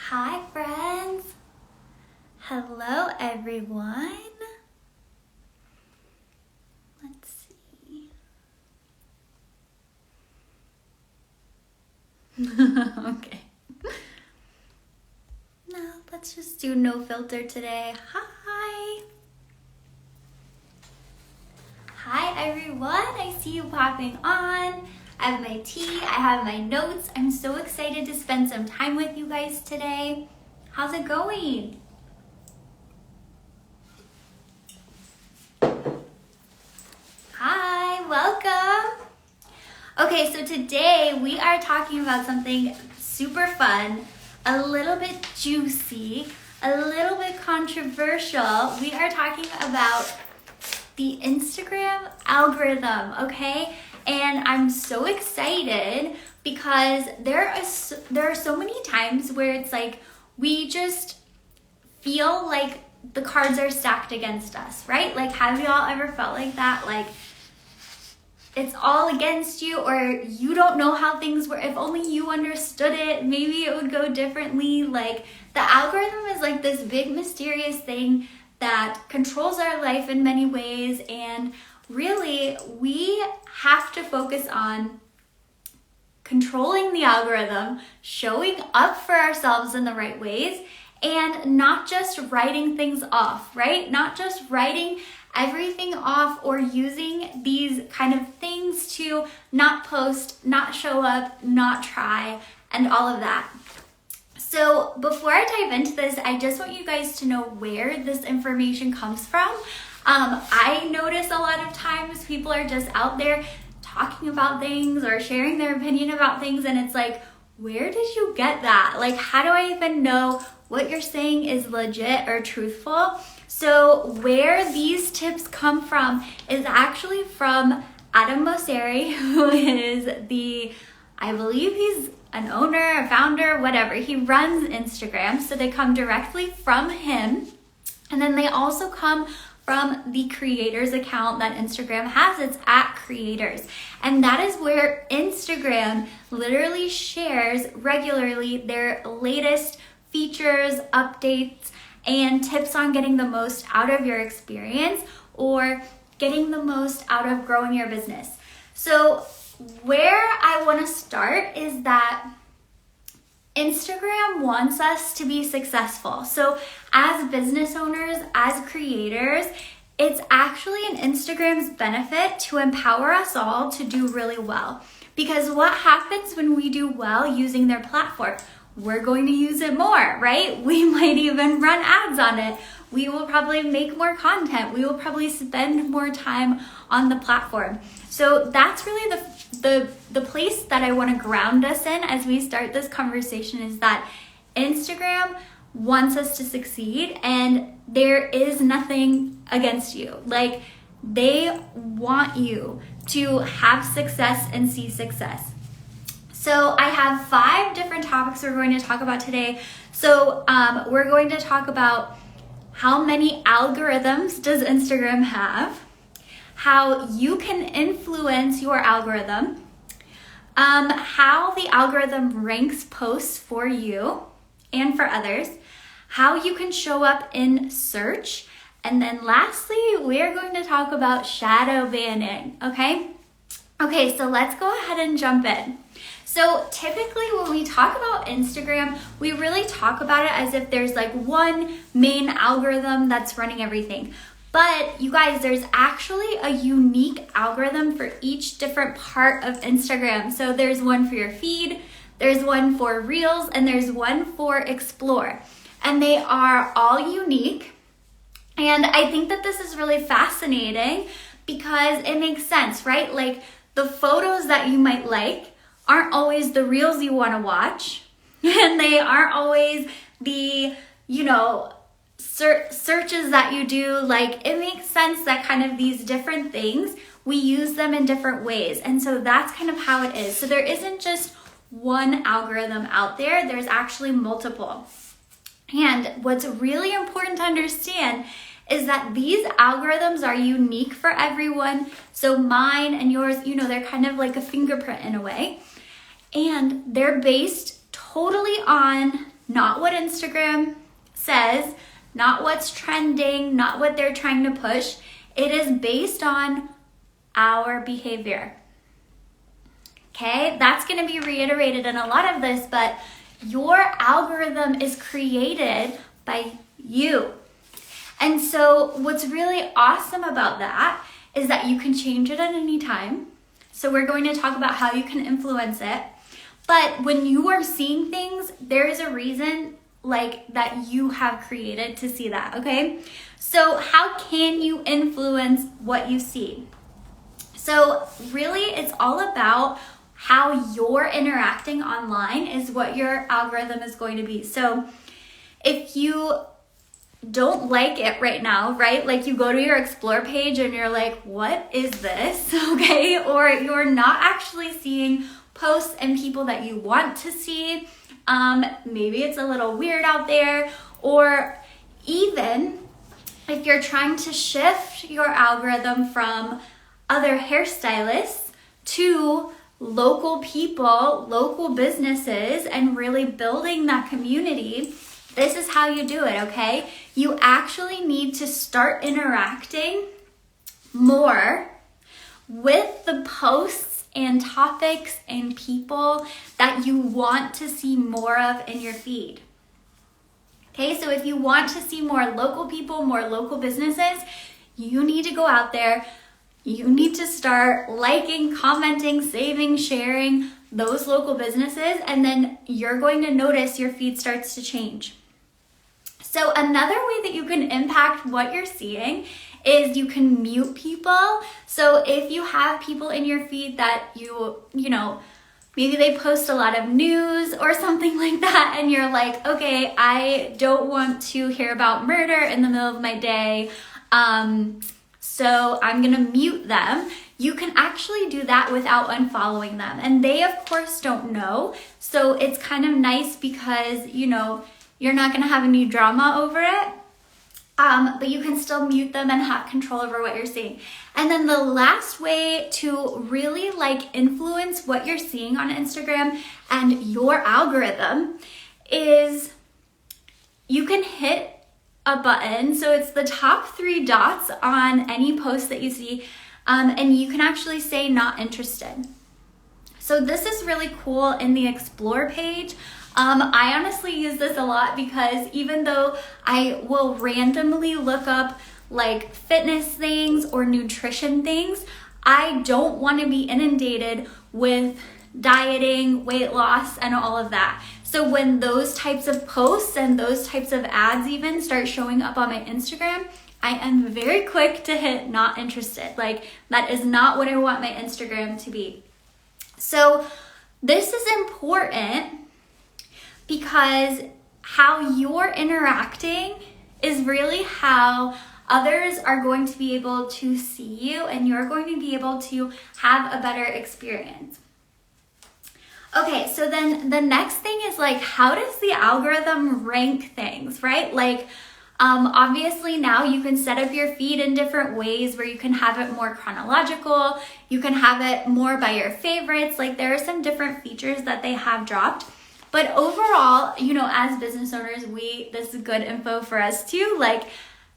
Hi friends! Hello everyone! Let's see. Okay. No, let's just do no filter today. Hi! Hi everyone! I see you popping on. I have my tea, I have my notes. I'm so excited to spend some time with you guys today. How's it going? Hi, welcome. Okay, so today we are talking about something super fun, a little bit juicy, a little bit controversial. We are talking about the Instagram algorithm, okay? And I'm so excited because there are so many times where it's like we just feel like the cards are stacked against us, right? Like, have y'all ever felt like that? Like, it's all against you, or you don't know how things were. If only you understood it, maybe it would go differently. Like, the algorithm is like this big mysterious thing that controls our life in many ways, and really we have to focus on controlling the algorithm, showing up for ourselves in the right ways, and not just writing things off, right? Not just writing everything off or using these kind of things to not post, not show up, not try, and all of that. So before I dive into this, I just want you guys to know where this information comes from. I notice a lot of times people are just out there talking about things or sharing their opinion about things, and it's like, where did you get that? Like, how do I even know what you're saying is legit or truthful? So where these tips come from is actually from Adam Mosseri, who is I believe he's an owner, a founder, whatever. He runs Instagram, so they come directly from him. And then they also come from the creators account that Instagram has. It's at creators. And that is where Instagram literally shares regularly their latest features, updates, and tips on getting the most out of your experience or getting the most out of growing your business. So where I want to start is that Instagram wants us to be successful. So as business owners, as creators, it's actually in Instagram's benefit to empower us all to do really well. Because what happens when we do well using their platform? We're going to use it more, right? We might even run ads on it. We will probably make more content. We will probably spend more time on the platform. So that's really the place that I want to ground us in as we start this conversation, is that Instagram wants us to succeed and there is nothing against you. Like, they want you to have success and see success. So I have 5 different topics we're going to talk about today. So we're going to talk about how many algorithms does Instagram have, how you can influence your algorithm, how the algorithm ranks posts for you and for others, how you can show up in search, and then lastly, we're going to talk about shadow banning, okay? Okay, so let's go ahead and jump in. So typically when we talk about Instagram, we really talk about it as if there's like one main algorithm that's running everything. But you guys, there's actually a unique algorithm for each different part of Instagram. So there's one for your feed, there's one for Reels, and there's one for Explore. And they are all unique. And I think that this is really fascinating because it makes sense, right? Like, the photos that you might like aren't always the Reels you want to watch. And they aren't always the, searches that you do. Like, it makes sense that kind of these different things, we use them in different ways. And so that's kind of how it is. So there isn't just one algorithm out there. There's actually multiple. And what's really important to understand is that these algorithms are unique for everyone. So mine and yours, they're kind of like a fingerprint in a way. And they're based totally on not what Instagram says, not what's trending, not what they're trying to push. It is based on our behavior. Okay, that's going to be reiterated in a lot of this, but your algorithm is created by you. And so what's really awesome about that is that you can change it at any time. So we're going to talk about how you can influence it. But when you are seeing things, there is a reason like that you have created to see that, okay? So how can you influence what you see? So really it's all about how you're interacting online is what your algorithm is going to be. So if you don't like it right now, right? Like you go to your explore page and you're like, what is this? Okay. Or you're not actually seeing posts and people that you want to see. Maybe it's a little weird out there, or even if you're trying to shift your algorithm from other hairstylists to local people, local businesses, and really building that community, this is how you do it, okay? You actually need to start interacting more with the posts and topics and people that you want to see more of in your feed. Okay, so if you want to see more local people, more local businesses, you need to go out there. You need to start liking, commenting, saving, sharing those local businesses, and then you're going to notice your feed starts to change. So another way that you can impact what you're seeing is you can mute people. So if you have people in your feed that you know, maybe they post a lot of news or something like that, and you're like, okay, I don't want to hear about murder in the middle of my day, so I'm gonna mute them. You can actually do that without unfollowing them. And they, of course, don't know. So it's kind of nice because, you know, you're not gonna have any drama over it. But you can still mute them and have control over what you're seeing. And then the last way to really like influence what you're seeing on Instagram and your algorithm is you can hit a button. So it's the top 3 dots on any post that you see, and you can actually say not interested. So this is really cool in the explore page. I honestly use this a lot because even though I will randomly look up like fitness things or nutrition things, I don't want to be inundated with dieting, weight loss, and all of that. So when those types of posts and those types of ads even start showing up on my Instagram, I am very quick to hit not interested. Like that is not what I want my Instagram to be. So this is important because how you're interacting is really how others are going to be able to see you, and you're going to be able to have a better experience. Okay, so then the next thing is like, how does the algorithm rank things, right? Like, obviously now you can set up your feed in different ways where you can have it more chronological, you can have it more by your favorites. Like there are some different features that they have dropped. But overall, you know, as business owners, this is good info for us too. Like,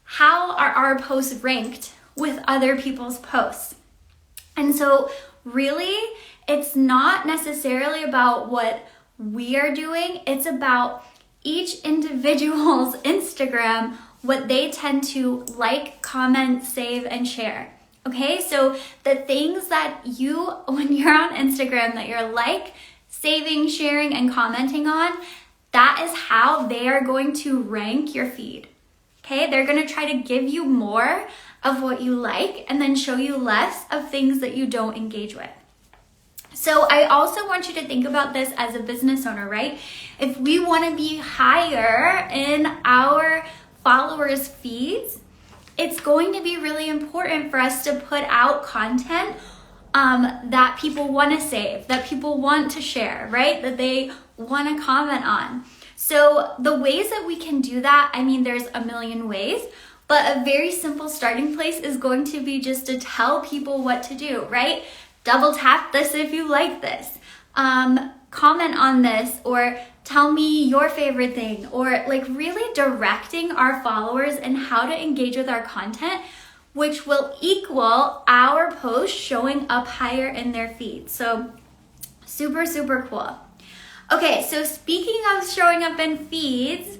how are our posts ranked with other people's posts? And so really, it's not necessarily about what we are doing. It's about each individual's Instagram, what they tend to like, comment, save, and share. Okay, so the things that when you're on Instagram, that you're like, saving, sharing, and commenting on, that is how they are going to rank your feed. Okay, they're going to try to give you more of what you like and then show you less of things that you don't engage with. So I also want you to think about this as a business owner, right? If we want to be higher in our followers' feeds, it's going to be really important for us to put out content that people want to save, that people want to share, right? That they want to comment on. So the ways that we can do that, I mean, there's a million ways, but a very simple starting place is going to be just to tell people what to do, right? Double tap this if you like this. Comment on this, or tell me your favorite thing, or like really directing our followers and how to engage with our content, which will equal our post showing up higher in their feed. So super, super cool. Okay, so speaking of showing up in feeds,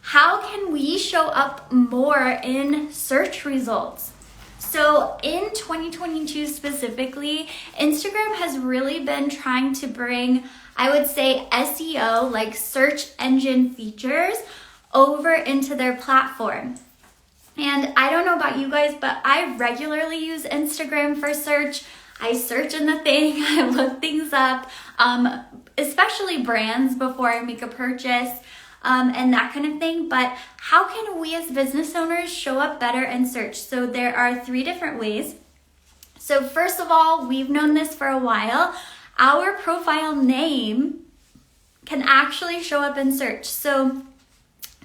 how can we show up more in search results? So in 2022 specifically, Instagram has really been trying to bring, I would say, SEO, like search engine features, over into their platform. And I don't know about you guys, but I regularly use Instagram for search. I search in the thing, I look things up, especially brands before I make a purchase. And that kind of thing. But how can we as business owners show up better in search? So there are 3 different ways. So first of all, we've known this for a while. Our profile name can actually show up in search. So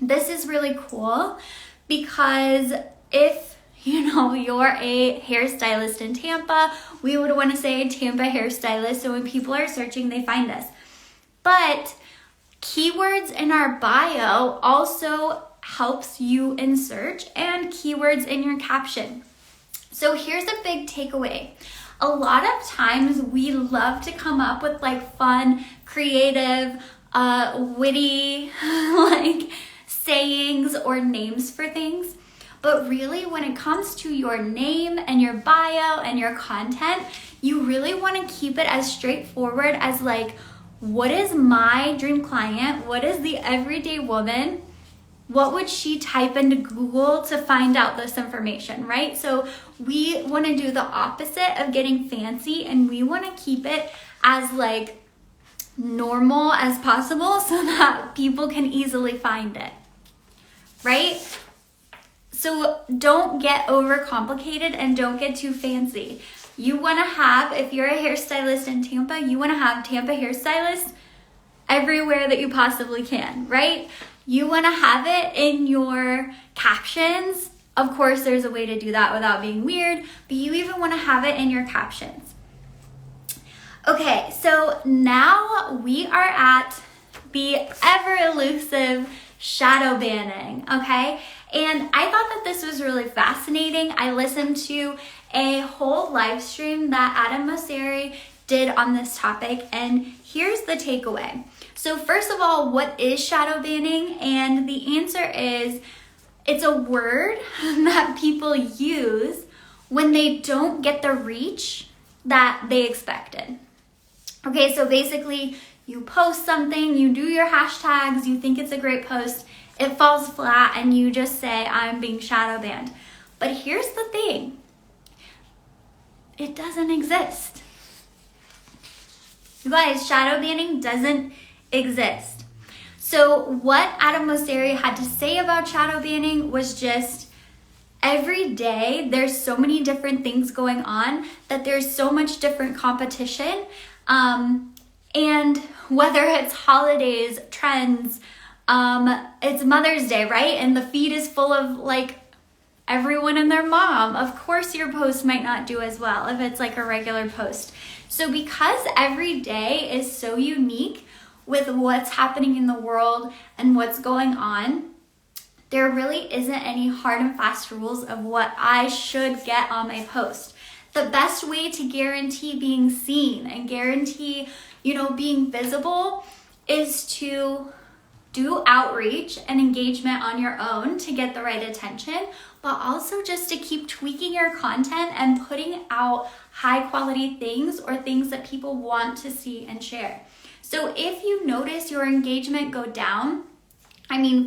this is really cool because if you're a hairstylist in Tampa, we would want to say Tampa hairstylist. So when people are searching, they find us. But keywords in our bio also helps you in search, and keywords in your caption. So here's a big takeaway. A lot of times we love to come up with like fun, creative, witty like sayings or names for things. But really, when it comes to your name and your bio and your content, you really want to keep it as straightforward as like, what is my dream client? What is the everyday woman? What would she type into Google to find out this information, right? So we want to do the opposite of getting fancy, and we want to keep it as like normal as possible so that people can easily find it, right? So don't get overcomplicated and don't get too fancy. You want to have, if you're a hairstylist in Tampa, you want to have Tampa Hairstylist everywhere that you possibly can, right? You want to have it in your captions. Of course, there's a way to do that without being weird, but you even want to have it in your captions. Okay, so now we are at the ever elusive shadow banning, okay? And I thought that this was really fascinating. I listened to a whole live stream that Adam Mosseri did on this topic, and here's the takeaway. So first of all, what is shadow banning? And the answer is, it's a word that people use when they don't get the reach that they expected. Okay, so basically you post something, you do your hashtags, you think it's a great post, it falls flat, and you just say, I'm being shadow banned. But here's the thing. It doesn't exist. You guys, shadow banning doesn't exist. So what Adam Mosseri had to say about shadow banning was just, every day there's so many different things going on that there's so much different competition. And whether it's holidays, trends, it's Mother's Day, right? And the feed is full of like everyone and their mom. Of course your post might not do as well if it's like a regular post. So because every day is so unique with what's happening in the world and what's going on, there really isn't any hard and fast rules of what I should get on my post. The best way to guarantee being seen and guarantee, being visible is to do outreach and engagement on your own to get the right attention, but also just to keep tweaking your content and putting out high quality things or things that people want to see and share. So if you notice your engagement go down,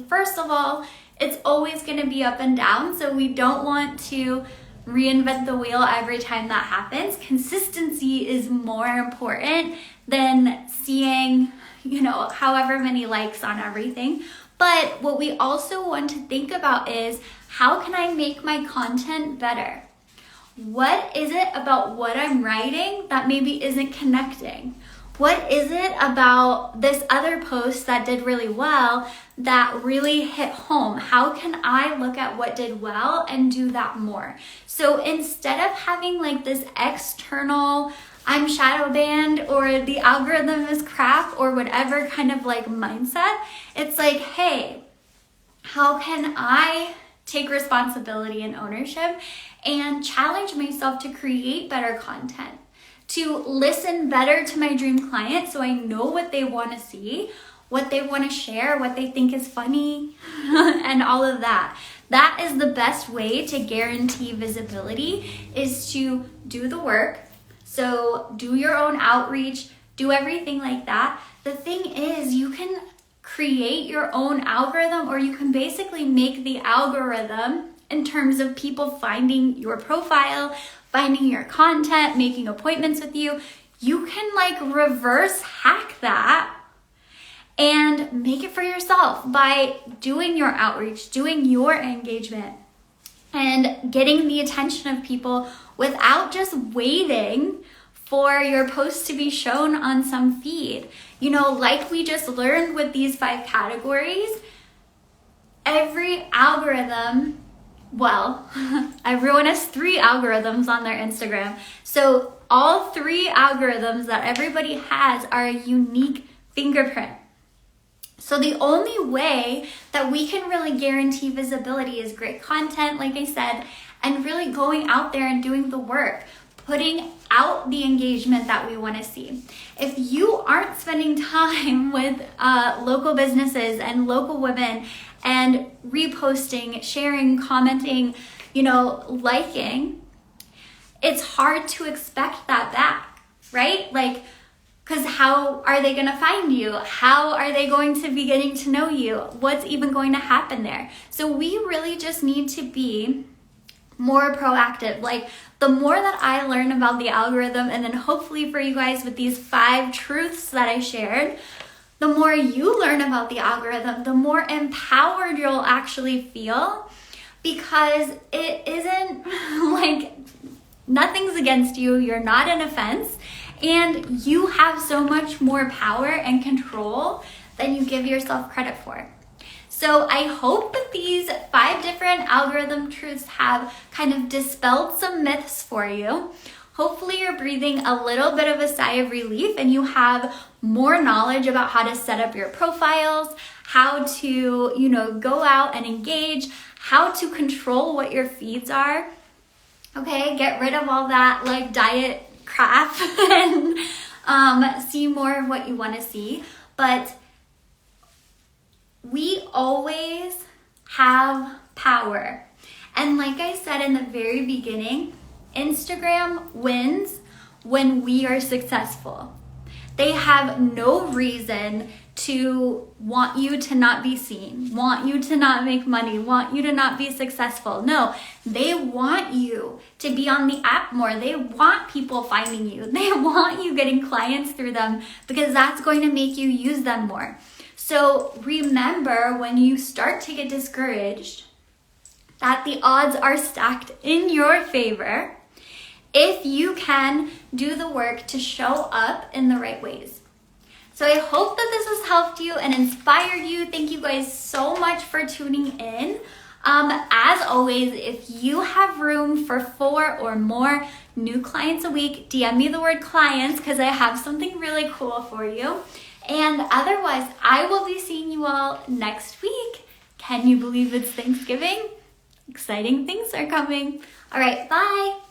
first of all, it's always going to be up and down. So we don't want to reinvent the wheel every time that happens. Consistency is more important than seeing, however many likes on everything. But what we also want to think about is, how can I make my content better? What is it about what I'm writing that maybe isn't connecting? What is it about this other post that did really well that really hit home? How can I look at what did well and do that more? So instead of having like this external I'm shadow banned or the algorithm is crap or whatever kind of like mindset. It's like, hey, how can I take responsibility and ownership and challenge myself to create better content, to listen better to my dream client so I know what they want to see, what they want to share, what they think is funny, and all of that. That is the best way to guarantee visibility, is to do the work. So do your own outreach, do everything like that. The thing is, you can create your own algorithm, or you can basically make the algorithm in terms of people finding your profile, finding your content, making appointments with you. You can like reverse hack that and make it for yourself by doing your outreach, doing your engagement, and getting the attention of people without just waiting for your post to be shown on some feed. You know, like we just learned with these 5 categories, every algorithm, well, everyone has 3 algorithms on their Instagram. So all 3 algorithms that everybody has are a unique fingerprint. So the only way that we can really guarantee visibility is great content, like I said, and really going out there and doing the work, putting out the engagement that we want to see. If you aren't spending time with local businesses and local women and reposting, sharing, commenting, liking, it's hard to expect that back, right? Like, because how are they going to find you? How are they going to be getting to know you? What's even going to happen there? So we really just need to be more proactive. Like, the more that I learn about the algorithm, and then hopefully for you guys with these 5 truths that I shared, the more you learn about the algorithm, the more empowered you'll actually feel, because it isn't like nothing's against you. You're not an offense. And you have so much more power and control than you give yourself credit for. So I hope that these 5 different algorithm truths have kind of dispelled some myths for you. Hopefully you're breathing a little bit of a sigh of relief and you have more knowledge about how to set up your profiles, how to, go out and engage, how to control what your feeds are. Okay, get rid of all that like diet crap and see more of what you want to see. But we always have power. And like I said in the very beginning, Instagram wins when we are successful. They have no reason to want you to not be seen, want you to not make money, want you to not be successful. No, they want you to be on the app more. They want people finding you. They want you getting clients through them, because that's going to make you use them more. So remember, when you start to get discouraged, that the odds are stacked in your favor if you can do the work to show up in the right ways. So I hope that this has helped you and inspired you. Thank you guys so much for tuning in. As always, if you have room for 4 or more new clients a week, DM me the word clients, because I have something really cool for you. And otherwise, I will be seeing you all next week. Can you believe it's Thanksgiving? Exciting things are coming. All right, bye.